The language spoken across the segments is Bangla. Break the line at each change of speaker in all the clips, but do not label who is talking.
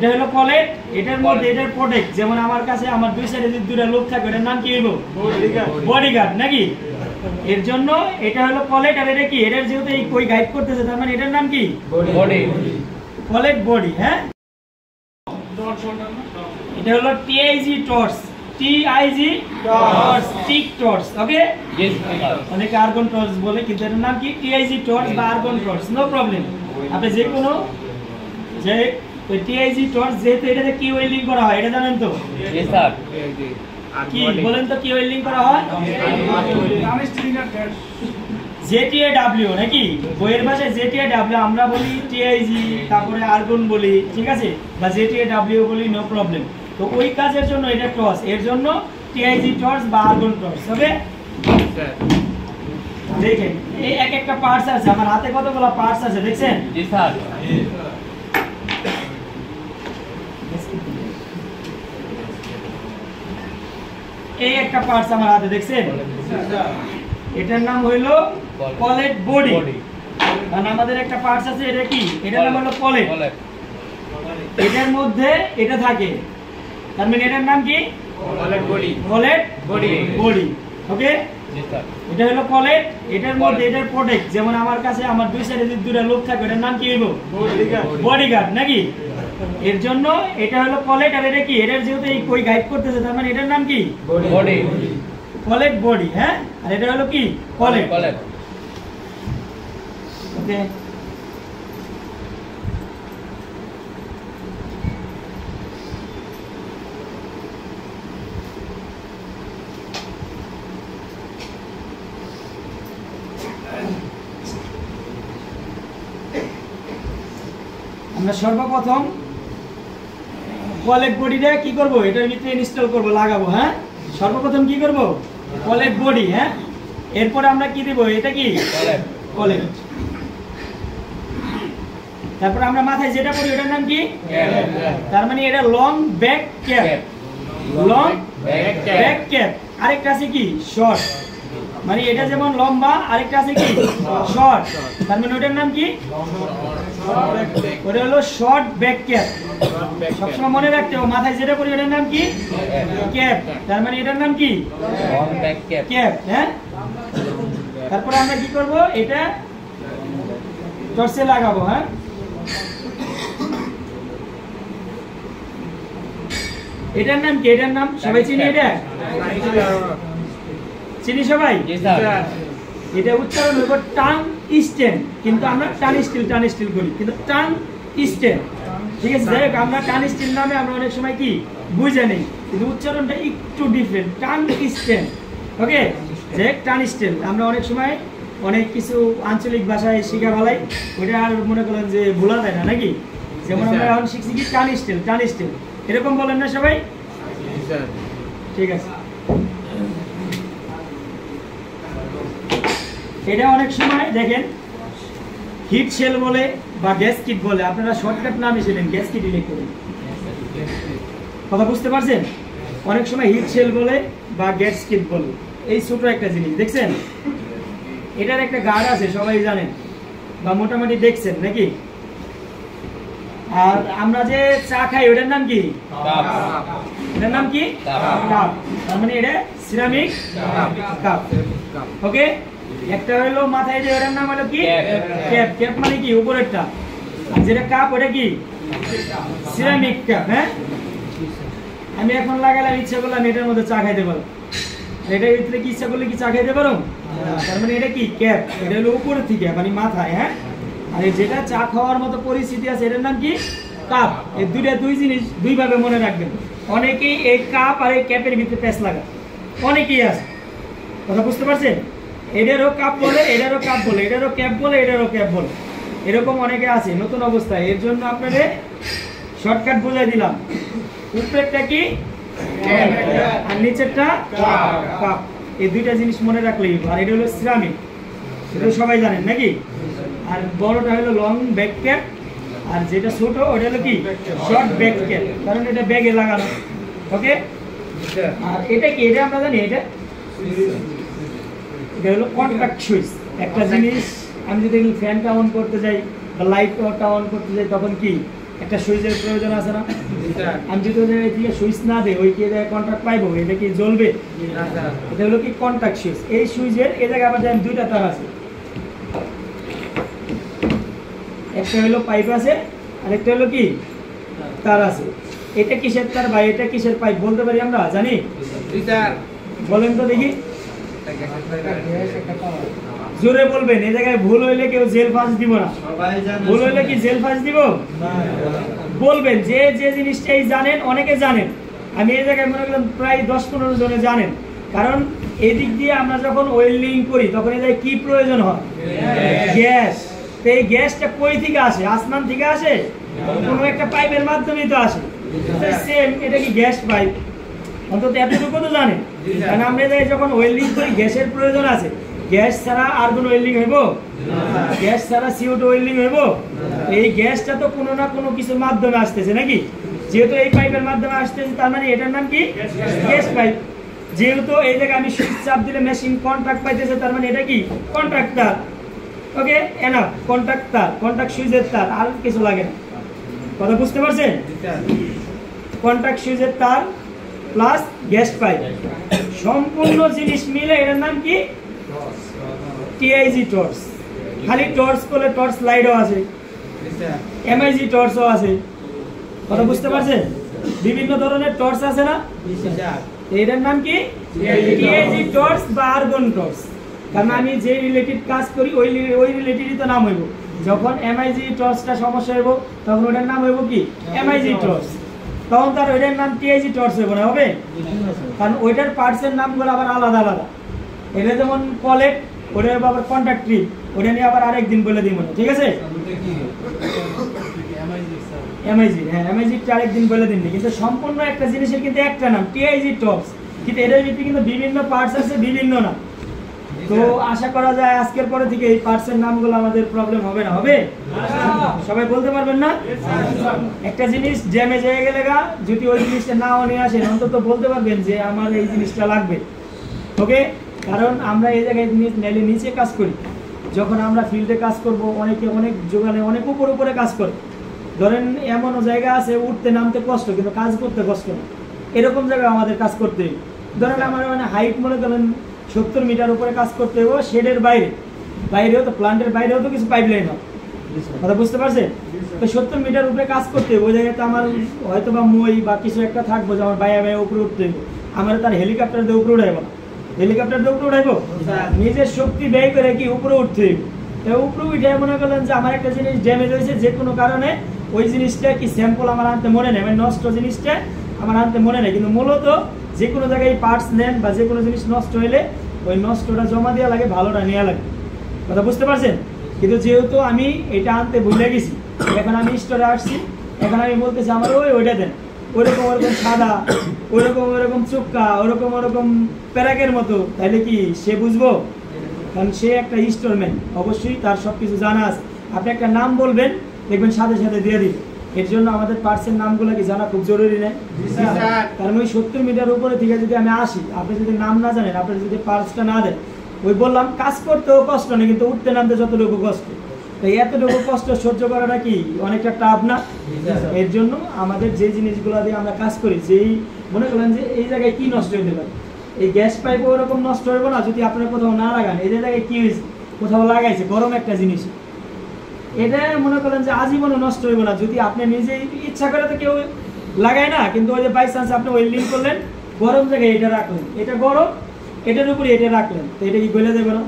এটা হলো পলেট, এটার মধ্যে এটার প্রোটেক্ট। যেমন আমার কাছে আমার দুই সাইডে যদি দুটো লোক থাকে এটার নাম কি হইব? বডিগার্ড নাকি? এর জন্য এটা হলো পলেট। আর এটা কি? এটার যেহেতু এই কই গাইড করতেছে তার মানে এটার নাম কি?
বডি।
পলেট বডি। হ্যাঁ, এটা হলো TIG torch, TIG torch, TIG torch. Okay, অনেকে আর্গন টর্চ বলে, কিন্তু এটার নাম কি? টিআইজি টর্চ বা আর্গন টর্চ। No problem. আপনি যে কোনো যে টিআইজি টর্চ, যেহেতু এটাতে কি ওয়েল্ডিং করা হয় এটা জানেন তো?
জি স্যার।
কি বলেন তো কি ওয়েল্ডিং করা হয়? জেটিএডব্লিউ নাকি? বইয়ের ভাষায় জেটিএডব্লিউ, আমরা বলি টিআইজি, তারপরে আর্গন বলি, ঠিক আছে, বা জেটিএডব্লিউ বলি, নো প্রবলেম। তো ওই কাজের জন্য এটা টর্চ, এর জন্য টিআইজি টর্চ বা আর্গন টর্চ। ওকে, দেখেন এই এক একটা পার্টস আছে, আমার হাতে কতগুলো পার্টস আছে দেখছেন?
জি স্যার।
এই একটা পার্টস আমার হাতে দেখছেন, এটার নাম হইলো পলেট বডি। কারণ আমাদের একটা পার্টস আছে, এটা কি? এটার নাম হলো পলেট। এটার মধ্যে এটা থাকে, তার মানে এটার নাম কি?
পলেট বডি।
পলেট বডি। ওকে, এটা হলো পলেট, এটার মধ্যে এটার প্রোটেক্ট। যেমন আমার কাছে আমার দুই সাইডে যদি দুটো লোক থাকে এটার নাম কি হইব? বডিগার্ড নাকি? এর জন্য এটা হলো পলেট। আর এটা কি? এটার যেহেতু এই কই গাইড করতেছে তার মানে এটার নাম কি?
বডি।
পলেট বডি। হ্যাঁ, আর এটা হলো কি? পলেট। ওকে, আমরা সর্বপ্রথম পলেট বডিটা কি করব? এটার ভিতরে ইনস্টল করব, লাগাবো। হ্যাঁ, সর্বপ্রথম কি করব? পলেট বডি। হ্যাঁ, এরপর আমরা কি দেব? এটা কি? পলেট। তারপর আমরা মাথায় যেটা পরি ওটার নাম কি? তার মানে এটা long back cap, long back cap. আরেকটা আছে কি? শর্ট, মানে এটা যেমন লম্বা, আরেকটা আছে কি? শর্ট। তার মানে ওটার নাম কি? ওটা হলো শর্ট ব্যাক ক্যাপ। সবসময় মনে রাখতে হবে, মাথায় যেটা পরি ওটার নাম কি? ক্যাপ। তার মানে এটার নাম কি? ক্যাপ। হ্যাঁ, তারপরে আমরা কি করব? এটা টর্চে লাগাবো। হ্যাঁ, এটার নাম কি? এটার নাম সবাই চিনি? এটা চিনি সবাই? এটা উচ্চারণ হইব টাং স্টেন, কিন্তু আমরা টান স্টিল করি, কিন্তু টাং স্টেন। ঠিক আছে, যাই হোক, আমরা টান স্টিল নামে আমরা অনেক সময় কি বুঝে নেই, কিন্তু উচ্চারণটা একটু ডিফারেন্ট, টাং স্টেন। ওকে, যাই হোক, টান স্টেল আমরা অনেক সময় অনেক কিছু আঞ্চলিক ভাষায় শিখা ফেলাই, ওইটা আর মনে করেন যে ভোলা যায় না নাকি? যেমন আমরা এখন শিখছি কি? টান স্টিল, এরকম বলেন না সবাই? ঠিক আছে, এটা অনেক সময় দেখেন হিট শেল বলে বা গ্যাস কিট বলে, আপনারা শর্টকাট নাম হিসেবে গ্যাস কিট উল্লেখ করেন। কথা বুঝতে পারছেন? অনেক সময় হিট শেল বলে বা গ্যাস কিট বলে। এই ছোট একটা জিনিস দেখছেন, এটার একটা গার্ড আছে, সবাই জানেন বা মোটামুটি দেখছেন নাকি? আর আমরা যে চা খাই ওটার নাম কি? এটার নাম কি? কাপ। তার মানে এটা সিরামিক কাপ। ওকে, একটা হলো মাথায় যে ওটার নাম হলো কি? ক্যাপ। ক্যাপ মানে কি? উপরেরটা। আর যেটা কাপ ওটা কি? Ceramic cup. হ্যাঁ, আমি এখন লাগালাম, ইচ্ছা করলাম এটার মধ্যে চা খাইতে পারো, এটার ভিতরে কি ইচ্ছা করলে কি চা খাইতে পারো? তার মানে এটা কি? ক্যাপ। এটা হলো উপরে থেকে, মানে মাথায়। হ্যাঁ, আর যেটা চা খাওয়ার মতো পরিস্থিতি আছে এটার নাম কি? কাপ। এই দুই জিনিস দুইভাবে মনে রাখবেন। অনেকেই এই কাপ আর এই ক্যাপের ভিতরে প্যাঁচ লাগা, অনেকেই আছে। কথা বুঝতে পারছেন? এটারও কাপ বলে, এটারও কাপ বলে, এটারও ক্যাপ বলে, এটারও ক্যাপ বলে, এরকম অনেকে আছে নতুন অবস্থায়। এর জন্য আপনাদের শর্টকাট বুঝাই দিলাম। উপরেরটা কি? আর নিচেরটা কাপ। এই দুইটা জিনিস মনে রাখলেই। আর এটা হলো সিরামিক, এটা সবাই জানেন নাকি? আর বড়টা হলো লং ব্যাক ক্যাপ, আর যেটা ছোট ওটা হলো কি? শর্ট ব্যাক ক্যাপ, কারণ এটা ব্যাগে লাগানো। ওকে, আর এটা কি? এটা আমরা জানি এটা হলো কন্ট্যাক্ট সুইচ। একটা জিনিস আমি যদি ফ্যানটা অন করতে যাই বা লাইটটা অন করতে যাই, তখন কি একটা সুইচের প্রয়োজন আছে না? আমি যদি এদিকে সুইচ না দিই ওই কি কন্ট্যাক্ট পাইবো? এটা কি জ্বলবে? এটা হলো কি কন্ট্যাক্ট সুইচ। এই সুইচের এই জায়গায় আবার দেখেন দুইটা তার আছে, একটা হলো পাইপ আছে আর একটা হলো কি তার আছে। এটা কিসের তার ভাই, এটা কিসের পাইপ বলতে পারি আমরা? জানি? বলেন তো দেখি, জোরে বলবেন। এই জায়গায় ভুল হইলে কেউ জেল ফাঁস দিব না। ভুল হইলে কি জেল ফাঁস দিব? বলবেন যে যে জিনিসটাই জানেন, অনেকে জানেন। আমি এই জায়গায় মনে করলাম প্রায় 10-15 জনে জানেন, কারণ এই দিক দিয়ে আমরা যখন ওয়েল্ডিং করি তখন এই জায়গায় কি প্রয়োজন হয়? গ্যাস। তো এই গ্যাসটা কই থেকে আসে? আসমান থেকে আসে? কোনো একটা পাইপের মাধ্যমেই তো আসে। সেম, এটা কি গ্যাস পাইপ? অন্তত এতটুকু তো জানেন। কারণ আমরা যখন ওয়েল্ডিং করি গ্যাসের প্রয়োজন আছে। গ্যাস ছাড়া আর কোনো ওয়েল্ডিং হইব? গ্যাস ছাড়া CO2 ওয়েল্ডিং হইব? এই গ্যাসটা তো কোনো না কোনো কিছুর মাধ্যমে আসতেছে নাকি? যেহেতু এই পাইপের মাধ্যমে আসতেছে তার মানে এটার নাম কি? Gas pipe. যেহেতু এই জায়গায় আমি সুইচ চাপ দিলে মেশিন কন্ট্যাক্ট পাইতেছে তার মানে এটা কি? কন্ট্যাক্টর। ওকে, এনাফ। কন্ট্যাক্টর, কন্ট্যাক্ট সুইচের তার, আর কিছু লাগে না। কথা বুঝতে পারছেন? কন্ট্যাক্ট সুইচের তার প্লাস গ্যাস পাইপ, সম্পূর্ণ জিনিস মিলে এটার নাম কি? TIG torch. খালি টর্চ করলে টর্চ লাইটও আছে, MIG টর্চও আছে। কথা বুঝতে পারছেন? বিভিন্ন ধরনের টর্চ আছে না? এটার নাম কি? TIG টর্চ বা আর্গন টর্চ। কারণ আমি যে রিলেটেড কাজ করি ওই রিলেটেডই তো নাম হইব। যখন MIG টর্চটা সমস্যা হইব তখন ওটার নাম হইব কি? MIG torch. তখন তার ওইটার নাম TIG টর্চ হইব না, হবে? কারণ ওইটার পার্টসের নামগুলো আবার আলাদা আলাদা। এটা যেমন কলেট, ওটা আবার কন্ট্যাক্ট ট্রিপ, ওটা নিয়ে আবার আরেকদিন বলে দিব না, ঠিক আছে? MIG, হ্যাঁ MIG আরেকদিন বলে দিন। কিন্তু সম্পূর্ণ একটা জিনিসের কিন্তু একটা নাম TIG টর্চ, কিন্তু এটার ভিতরে কিন্তু বিভিন্ন পার্টস আছে, বিভিন্ন নাম। তো আশা করা যায় আজকের পরে থেকে এই পার্টসের নামগুলো আমাদের প্রবলেম হবে না, হবে? সবাই বলতে পারবেন না? একটা জিনিস ড্যামেজ হয়ে গেলে যদি ওই জিনিসটা নাও নিয়ে আসেন অন্তত বলতে পারবেন যে আমার এই জিনিসটা লাগবে। ওকে, কারণ আমরা এই জায়গায় নেলে নিচে কাজ করি। যখন আমরা ফিল্ডে কাজ করব অনেকে অনেক যোগানে অনেক উপরে কাজ করে। ধরেন এমনও জায়গা আছে উঠতে নামতে কষ্ট কিন্তু কাজ করতে কষ্ট না, এরকম জায়গায় আমাদের কাজ করতে। ধরেন আমার মানে হাইট মনে করেন 70 মিটার উপরে কাজ করতে হবে, শেডের বাইরেও তো, প্লান্টের বাইরেও তো কিছু পাইপ লাইন হয়। কথা বুঝতে পারছেন? তো 70 মিটার উপরে কাজ করতে হবে, ওই জায়গায় তো আমার হয়তো বা মই বা কিছু একটা থাকবো যে আমার বাইরে উপরে উঠতে হবে। আমার তার হেলিকপ্টার দিয়ে উপরে উঠাইব না। হেলিকপ্টার দিয়ে উপরে উঠাইবো? নিজের শক্তি ব্যয় করে কি উপরে উঠতে হইব। উপরে উঠে মনে করলেন যে আমার একটা জিনিস ড্যামেজ হয়েছে যে কোনো কারণে, ওই জিনিসটা কি স্যাম্পল আমার আনতে মনে নেই, মানে নষ্ট জিনিসটা আমার আনতে মনে নেই। কিন্তু মূলত যে কোনো জায়গায় পার্টস নেন বা যে কোনো জিনিস নষ্ট হইলে ওই নষ্টটা জমা দেওয়া লাগে, ভালোটা নেওয়া লাগে। কথা বুঝতে পারছেন? কিন্তু যেহেতু আমি এটা আনতে ভুলে গেছি, এখন আমি স্টোরে আসছি, এখন আমি বলতেছি আমার ওইটা দেন, ওরকম সাদা, ওরকম চুক্কা, ওরকম প্যারাকের মতো, তাইলে কি সে বুঝবো? কারণ সে একটা স্টোরম্যান, অবশ্যই তার সব কিছু জানা আছে। আপনি একটা নাম বলবেন, দেখবেন সাথে সাথে দিয়ে দিবে। এর জন্য আমাদের পার্টসের নামগুলো কি জানা খুব জরুরি নেই? কারণ ওই 70 মিটার উপরে থেকে যদি আমি আসি, আপনি যদি নাম না জানেন, আপনি যদি পার্টসটা না দেন, ওই বললাম কাজ করতেও কষ্ট নেই কিন্তু উঠতে নামতে যতটুকু কষ্ট। তো এতটুকু কষ্ট সহ্য করাটা কি অনেকটা টাফ না? এর জন্য আমাদের যে জিনিসগুলো দিয়ে আমরা কাজ করি, যেই মনে করেন যে এই জায়গায় কি নষ্ট হইতে পারে, এই গ্যাস পাইপও ওরকম নষ্ট হইব না যদি আপনার কোথাও না লাগান। এই জায়গায় কি হয়েছে, কোথাও লাগাইছে গরম একটা জিনিস, এটা মনে করেন যে আজীবনও নষ্ট হইব না যদি আপনি নিজেই ইচ্ছা করে। তো কেউ লাগায় না, কিন্তু ওই যে বাই চান্স আপনি ওয়েল্ডিং করলেন, গরম জায়গায় এটা রাখলেন, এটা গরম, এটার উপরে এটা রাখলেন, তো এটা কি গলে যাবে না?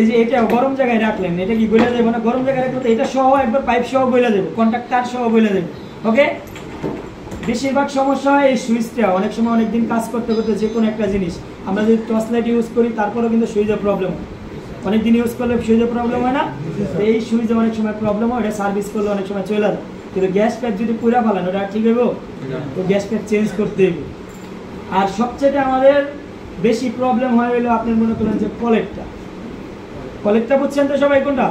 এই যে এটা গরম জায়গায় রাখলেন, এটা কি গলে যাবে না? গরম জায়গায় রাখলে এটা সহ একবার পাইপ সহ গলে যাবে, কন্ট্যাক্ট তার সহ গলে যাবে। ওকে, বেশিরভাগ সমস্যা হয় এই সুইচটা। অনেক সময় অনেকদিন কাজ করতে করতে যে কোনো একটা জিনিস আমরা যদি টর্চ লাইট ইউজ করি তারপরেও কিন্তু সুইচের প্রবলেম হয়। অনেকদিন ইউজ করলে সুইচের প্রবলেম হয় না? এই সুইচে অনেক সময় প্রবলেম হয়, এটা সার্ভিস করলে অনেক সময় চলে যায়। কিন্তু গ্যাস প্যাক যদি পুরা ফেলান ওটা ঠিক হইব? তো গ্যাস প্যাক চেঞ্জ করতে হবে। আর সবচেয়ে আমাদের বেশি প্রবলেম হয় হলো আপনি মনে করেন যে কলেটটা বুঝছেন তো সবাই কোনটা?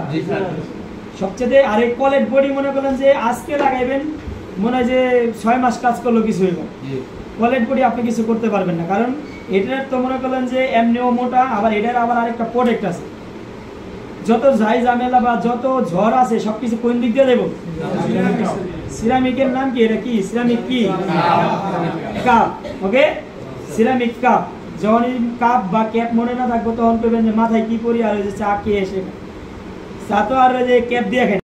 সবচেয়ে আর এই কলেট বডি মনে করেন যে আজকে লাগাইবেন, মনে হয় যে 6 মাস কাজ করলো কিছু হইব। কলেট বডি আপনি কিছু করতে পারবেন না, কারণ এটার তো মনে করেন যে এমনিও মোটা, আবার এটার আবার আরেকটা প্রোডাক্ট আছে। যত ঝাই ঝামেলা বা যত ঝড় আছে সবকিছু কোন দিক দিয়ে দেবো? সিরামিকের নাম কি? এটা কি সিরামিক? কি কাপ। ওকে, সিরামিক কাপ। যখন কাপ বা ক্যাপ মনে না থাকবো তখন করবেন যে মাথায় কি পরি আর ওই যে চা খেয়ে এসে চা তো আর ওই যে ক্যাপ দিয়ে খাই।